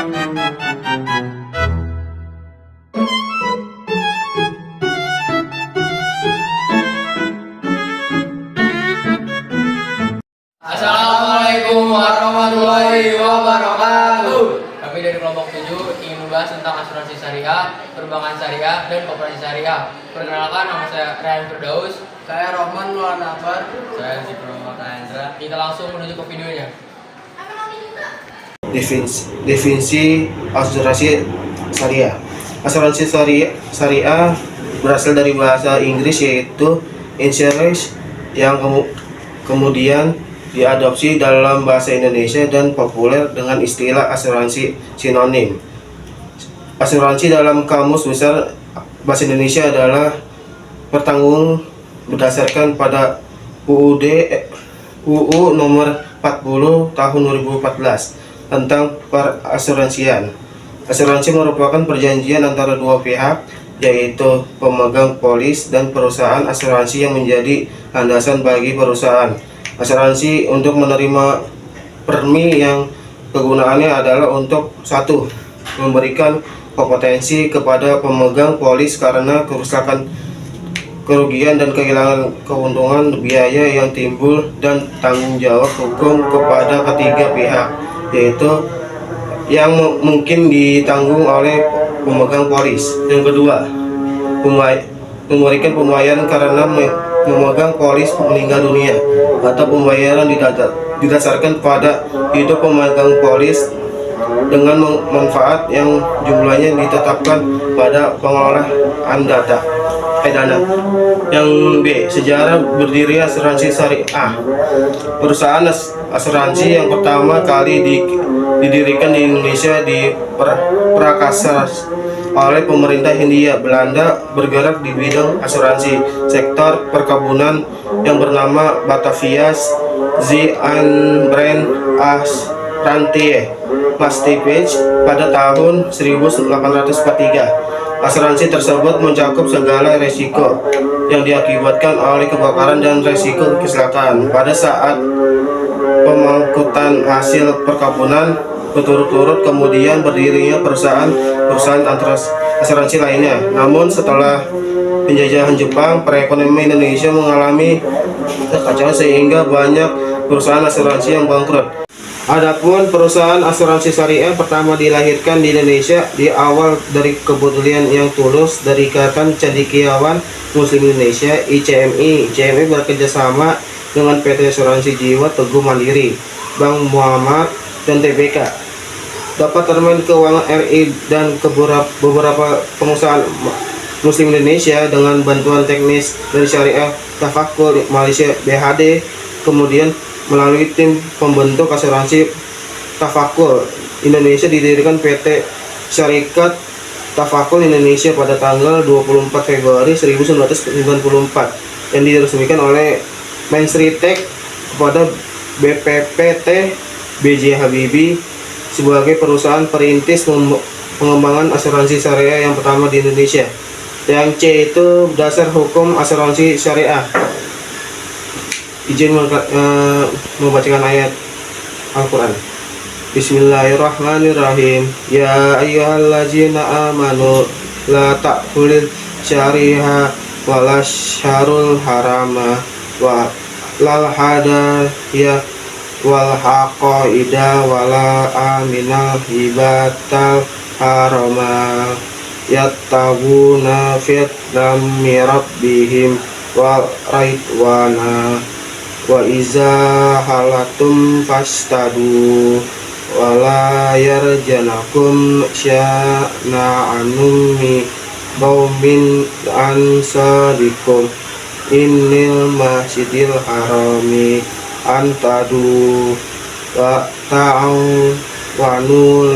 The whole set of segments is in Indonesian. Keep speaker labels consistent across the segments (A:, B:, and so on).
A: Assalamualaikum warahmatullahi wabarakatuh. Kami dari kelompok 7 ingin membahas tentang asuransi syariah, perbankan syariah, dan koperasi syariah. Perkenalkan, nama saya Ryan Firdaus.
B: Saya Rohman Maulana Akbar.
A: Saya Zikro Hendra. Kita langsung menuju ke videonya.
C: Definisi asuransi syariah. Asuransi syariah berasal dari bahasa Inggris yaitu insurance yang kemudian diadopsi dalam bahasa Indonesia dan populer dengan istilah asuransi sinonim. Asuransi dalam Kamus Besar Bahasa Indonesia adalah bertanggung berdasarkan pada UU nomor 40 tahun 2014 tentang perasuransian. Asuransi merupakan perjanjian antara dua pihak, yaitu pemegang polis dan perusahaan asuransi yang menjadi landasan bagi perusahaan asuransi untuk menerima premi yang kegunaannya adalah untuk satu, memberikan kompetensi kepada pemegang polis karena kerusakan, kerugian dan kehilangan keuntungan biaya yang timbul, dan tanggung jawab hukum kepada ketiga pihak, yaitu yang mungkin ditanggung oleh pemegang polis. Yang kedua, memberikan pembayaran karena memegang polis meninggal dunia atau pembayaran didasarkan pada hidup pemegang polis dengan manfaat yang jumlahnya ditetapkan pada pengelolaan dana. Yang B, sejarah berdiri asuransi syariah. Perusahaan asuransi yang pertama kali didirikan di Indonesia di Prakasa oleh pemerintah Hindia Belanda, bergerak di bidang asuransi sektor perkebunan yang bernama Batavia Brand Assurantie Maastricht pada tahun 1843. Asuransi tersebut mencakup segala resiko yang diakibatkan oleh kebakaran dan resiko kecelakaan pada saat pemangkutan hasil perkebunan berturut-turut, kemudian berdirinya perusahaan asuransi lainnya. Namun setelah penjajahan Jepang, perekonomian Indonesia mengalami kekacauan sehingga banyak perusahaan asuransi yang bangkrut. Adapun perusahaan asuransi syariah pertama dilahirkan di Indonesia di awal dari kepedulian yang tulus dari Ikatan Cendekiawan Muslim Indonesia (ICMI). ICMI bekerjasama dengan PT Asuransi Jiwa Teguh Mandiri, Bank Muhammad, dan TBK. Departemen Keuangan RI dan beberapa pengusaha Muslim Indonesia dengan bantuan teknis dari Syariah Tafakkur Malaysia (BHD), kemudian melalui tim pembentuk asuransi Tafakkur Indonesia didirikan PT Syarikat Tafakkur Indonesia pada tanggal 24 Februari 1994 yang diresmikan oleh Menristek kepada BPPT B.J. Habibie sebagai perusahaan perintis pengembangan asuransi syariah yang pertama di Indonesia. Yang C itu dasar hukum asuransi syariah. Izin membacakan ayat Al-Quran. Bismillahirrahmanirrahim. Ya ayyuhallazina amanu la ta'kulil syariha wala syarul harama wa lal hadaya wal haqaida wala aminal hibatal harama yattaquna fitnam mirabbihim wa raidwana wa iza halatum fastadu wala yarjanakum sya'na'anumi qaumin ansadikum innil masjidil harami antadu wa ta'awanu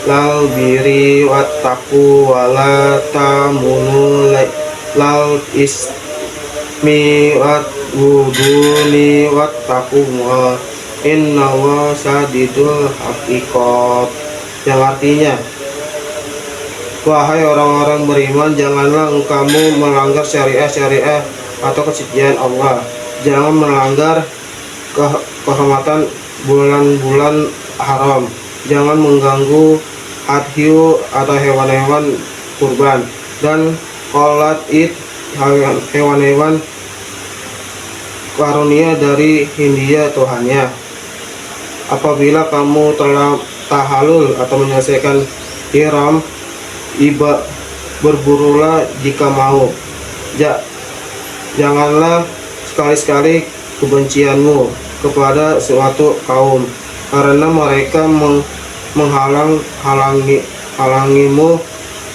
C: lal biri wattaqu wa la tamunu lal ismi wat wuduni wattaqu wa inna wa sadidul haqiqat, yang artinya, wahai orang-orang beriman, janganlah kamu melanggar syariah atau kesucian Allah, jangan melanggar kehormatan bulan-bulan haram, jangan mengganggu adhiyu atau hewan-hewan kurban, dan qolat id hewan-hewan karunia dari Hindia Tuhannya. Apabila kamu telah tahalul atau menyelesaikan ihram, berburulah jika mau. Janganlah sekali-sekali kebencianmu kepada suatu kaum, karena mereka menghalangimu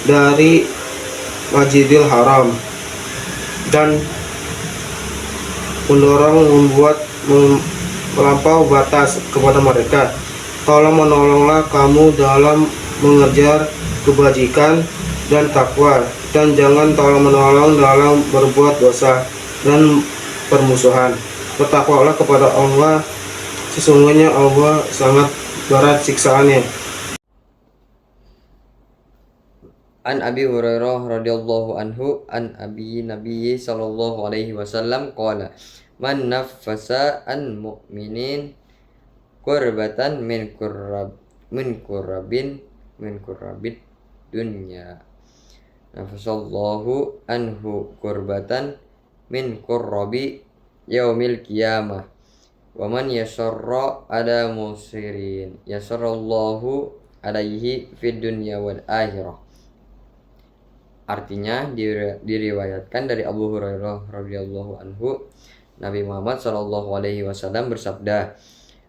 C: dari Masjidil Haram dan membuat melampau batas kepada mereka. Tolong menolonglah kamu dalam mengejar kebajikan dan takwa, dan jangan tolong menolong dalam berbuat dosa dan permusuhan. Bertakwalah kepada Allah, sesungguhnya Allah sangat berat siksaannya.
D: An Abi Hurairah radhiyallahu anhu an Abi Nabi sallallahu alaihi wasallam qala man naffasa an mu'minin kurbatan min kurabid dunya nafasallahu anhu kurbatan min kurabi yaumil qiyamah wa man yasarra ada musirin yasarallahu alaihi fid dunya wal akhirah. Artinya diriwayatkan dari Abu Hurairah radhiyallahu anhu, Nabi Muhammad Shallallahu alaihi wasallam bersabda,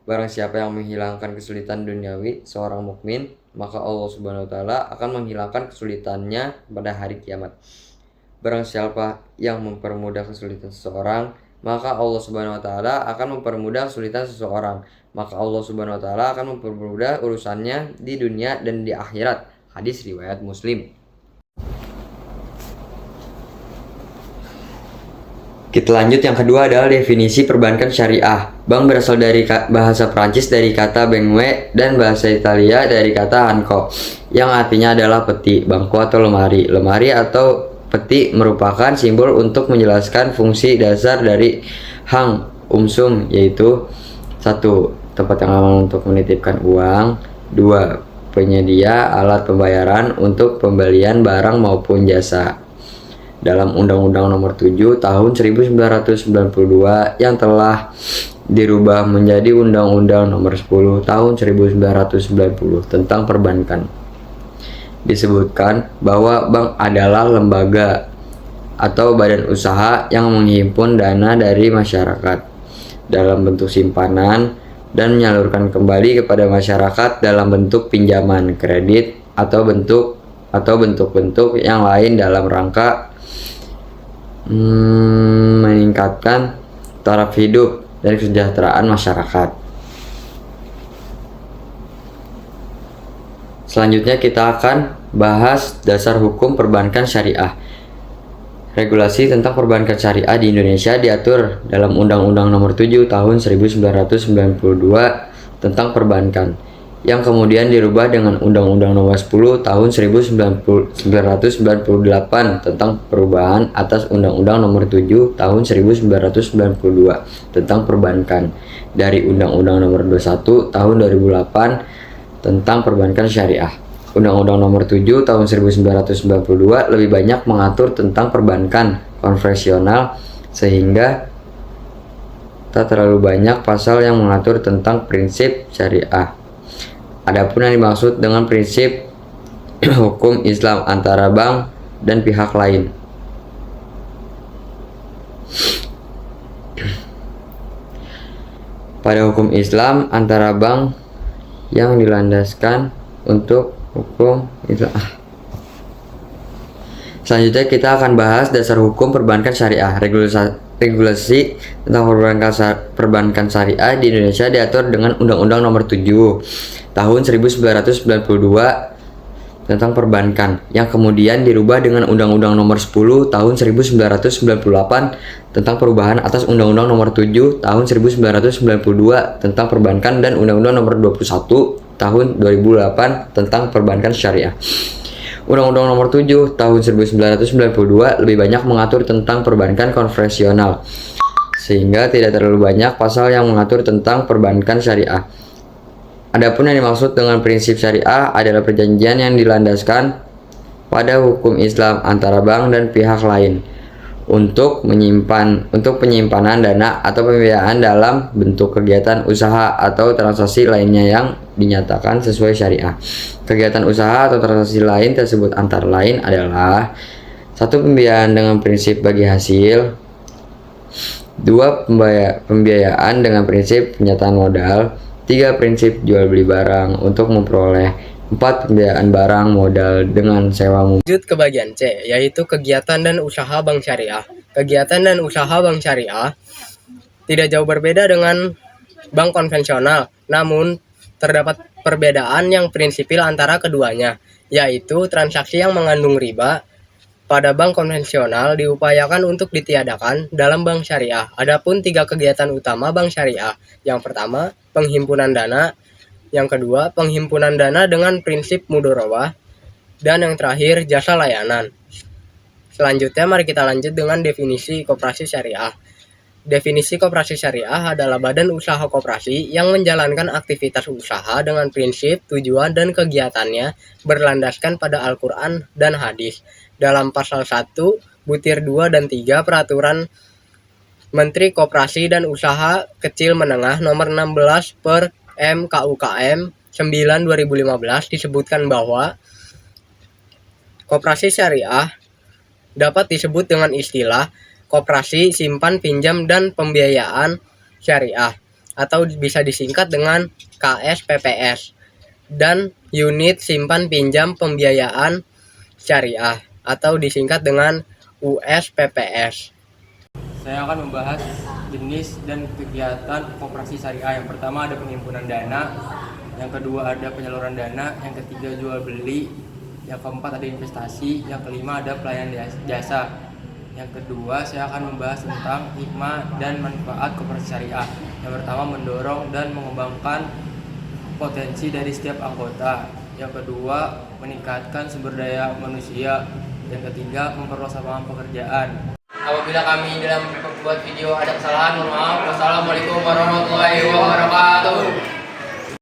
D: barang siapa yang menghilangkan kesulitan duniawi seorang mukmin, maka Allah Subhanahu wa taala akan menghilangkan kesulitannya pada hari kiamat. Barang siapa yang mempermudah kesulitan seseorang, maka Allah Subhanahu wa taala akan mempermudah kesulitan seseorang. Maka Allah Subhanahu wa taala akan mempermudah urusannya di dunia dan di akhirat. Hadis riwayat Muslim. Kita lanjut, yang kedua adalah definisi perbankan syariah. Bank berasal dari bahasa Prancis dari kata banque dan bahasa Italia dari kata hanko, yang artinya adalah peti, bangku atau lemari. Lemari atau peti merupakan simbol untuk menjelaskan fungsi dasar dari hang umsum, yaitu 1. Tempat yang aman untuk menitipkan uang. 2. Penyedia alat pembayaran untuk pembelian barang maupun jasa. Dalam Undang-Undang Nomor 7 Tahun 1992 yang telah dirubah menjadi Undang-Undang Nomor 10 Tahun 1990 tentang perbankan, disebutkan bahwa bank adalah lembaga atau badan usaha yang menghimpun dana dari masyarakat dalam bentuk simpanan dan menyalurkan kembali kepada masyarakat dalam bentuk pinjaman, kredit, atau bentuk-bentuk yang lain dalam rangka meningkatkan taraf hidup dan kesejahteraan masyarakat. Selanjutnya kita akan bahas dasar hukum perbankan syariah. Regulasi tentang perbankan syariah di Indonesia diatur dalam Undang-Undang Nomor 7 Tahun 1992 tentang perbankan, yang kemudian dirubah dengan Undang-Undang Nomor 10 Tahun 1998 tentang perubahan atas Undang-Undang Nomor 7 Tahun 1992 tentang perbankan, dari Undang-Undang Nomor 21 Tahun 2008 tentang perbankan syariah. Undang-Undang Nomor 7 Tahun 1992 lebih banyak mengatur tentang perbankan konvensional, sehingga tak terlalu banyak pasal yang mengatur tentang prinsip syariah. Adapun yang dimaksud dengan prinsip hukum Islam antara bank dan pihak lain. Pada hukum Islam antara bank yang dilandaskan untuk hukum Islam. Selanjutnya kita akan bahas dasar hukum perbankan syariah. Regulasi tentang perbankan syariah di Indonesia diatur dengan Undang-Undang Nomor 7 Tahun 1992 tentang perbankan, yang kemudian dirubah dengan Undang-Undang Nomor 10 Tahun 1998 tentang perubahan atas Undang-Undang Nomor 7 Tahun 1992 tentang perbankan, dan Undang-Undang Nomor 21 Tahun 2008 tentang perbankan syariah. Undang-Undang Nomor 7 Tahun 1992 lebih banyak mengatur tentang perbankan konvensional, sehingga tidak terlalu banyak pasal yang mengatur tentang perbankan syariah. Adapun yang dimaksud dengan prinsip syariah adalah perjanjian yang dilandaskan pada hukum Islam antara bank dan pihak lain untuk penyimpanan dana atau pembiayaan dalam bentuk kegiatan usaha atau transaksi lainnya yang dinyatakan sesuai syariah. Kegiatan usaha atau transaksi lain tersebut antara lain adalah: 1. Pembiayaan dengan prinsip bagi hasil. 2. Pembiayaan dengan prinsip penyataan modal. 3. Prinsip jual beli barang untuk memperoleh. 4. Pembiayaan barang modal dengan sewa.
B: Lanjut ke bagian C, yaitu kegiatan dan usaha bank syariah. Kegiatan dan usaha bank syariah tidak jauh berbeda dengan bank konvensional, namun terdapat perbedaan yang prinsipil antara keduanya, yaitu transaksi yang mengandung riba pada bank konvensional diupayakan untuk ditiadakan dalam bank syariah. Adapun 3 kegiatan utama bank syariah. Yang pertama, penghimpunan dana. Yang kedua, penghimpunan dana dengan prinsip mudorobah. Dan yang terakhir, jasa layanan. Selanjutnya, mari kita lanjut dengan definisi koperasi syariah. Definisi koperasi syariah adalah badan usaha koperasi yang menjalankan aktivitas usaha dengan prinsip, tujuan, dan kegiatannya berlandaskan pada Al-Quran dan hadis. Dalam pasal 1, butir 2 dan 3 Peraturan Menteri Koperasi dan Usaha Kecil Menengah nomor 16 per MKUKM 9/2015 disebutkan bahwa koperasi syariah dapat disebut dengan istilah koperasi simpan pinjam dan pembiayaan syariah atau bisa disingkat dengan KSPPS, dan unit simpan pinjam pembiayaan syariah atau disingkat dengan USPPS.
A: Saya akan membahas jenis dan kegiatan koperasi syariah. Yang pertama ada penghimpunan dana, yang kedua ada penyaluran dana, yang ketiga jual beli, yang keempat ada investasi, yang kelima ada pelayanan jasa. Yang kedua saya akan membahas tentang hikmah dan manfaat koperasi syariah. Yang pertama mendorong dan mengembangkan potensi dari setiap anggota. Yang kedua meningkatkan sumber daya manusia. Yang ketiga memperluas lapangan pekerjaan. Apabila kami dalam membuat video ada kesalahan, mohon maaf. Wassalamualaikum warahmatullahi wabarakatuh.